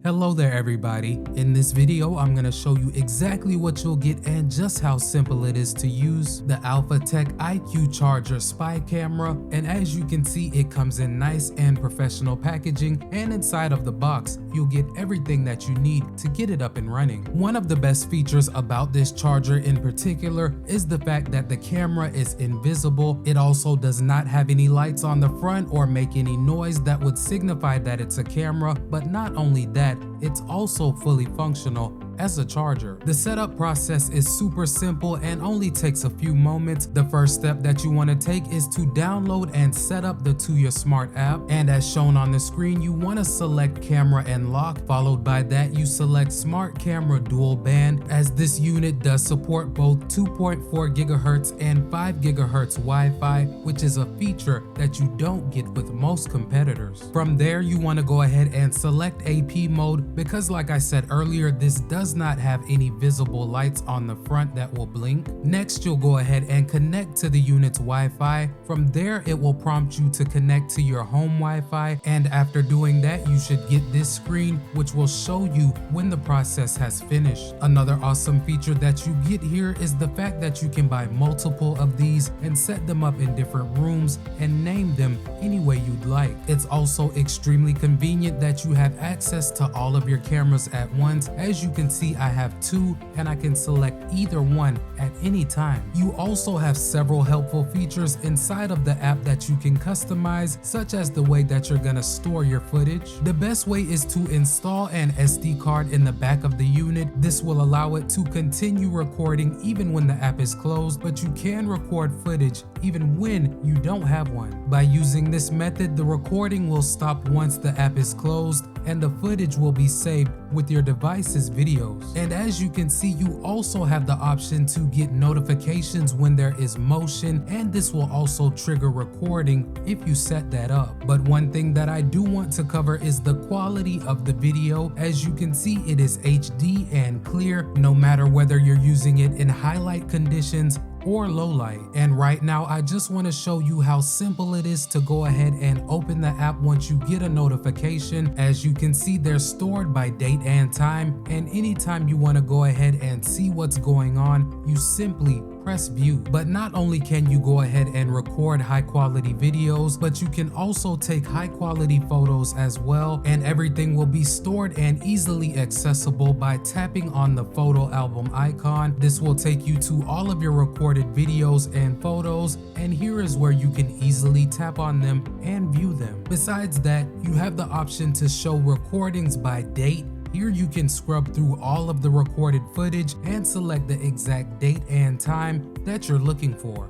Hello there everybody. In this video, I'm going to show you exactly what you'll get and just how simple it is to use the Alphatec IQ Charger Spy Camera. And as you can see, it comes in nice and professional packaging, and inside of the box, you'll get everything that you need to get it up and running. One of the best features about this charger in particular is the fact that the camera is invisible. It also does not have any lights on the front or make any noise that would signify that it's a camera, but not only that, it's also fully functional as a charger. The setup process is super simple and only takes a few moments. The first step that you want to take is to download and set up the Tuya Smart app, and as shown on the screen, you want to select camera and lock. Followed by that, you select Smart Camera Dual Band, as this unit does support both 2.4 GHz and 5 GHz Wi-Fi, which is a feature that you don't get with most competitors. From there, you want to go ahead and select AP mode, because like I said earlier, this does not have any visible lights on the front that will blink. Next, you'll go ahead and connect to the unit's Wi-Fi. From there, it will prompt you to connect to your home Wi-Fi, and after doing that, you should get this screen which will show you when the process has finished. Another awesome feature that you get here is the fact that you can buy multiple of these and set them up in different rooms and name them any way you'd like. It's also extremely convenient that you have access to all of your cameras at once. As you can see, I have two and I can select either one at any time. You also have several helpful features inside of the app that you can customize, such as the way that you're gonna store your footage. The best way is to install an SD card in the back of the unit. This will allow it to continue recording even when the app is closed, but you can record footage even when you don't have one. By using this method, the recording will stop once the app is closed, and the footage will be saved with your device's videos. And as you can see, you also have the option to get notifications when there is motion, and this will also trigger recording if you set that up. But one thing that I do want to cover is the quality of the video. As you can see, it is HD and clear, no matter whether you're using it in highlight conditions or low light. And right now, I just want to show you how simple it is to go ahead and open the app once you get a notification. As you can see, they're stored by date and time, and anytime you want to go ahead and see what's going on, you simply press view. But not only can you go ahead and record high quality videos, but you can also take high quality photos as well, and everything will be stored and easily accessible by tapping on the photo album icon. This will take you to all of your recorded videos and photos, and here is where you can easily tap on them and view them. Besides that, you have the option to show recordings by date. Here you can scrub through all of the recorded footage and select the exact date and time that you're looking for.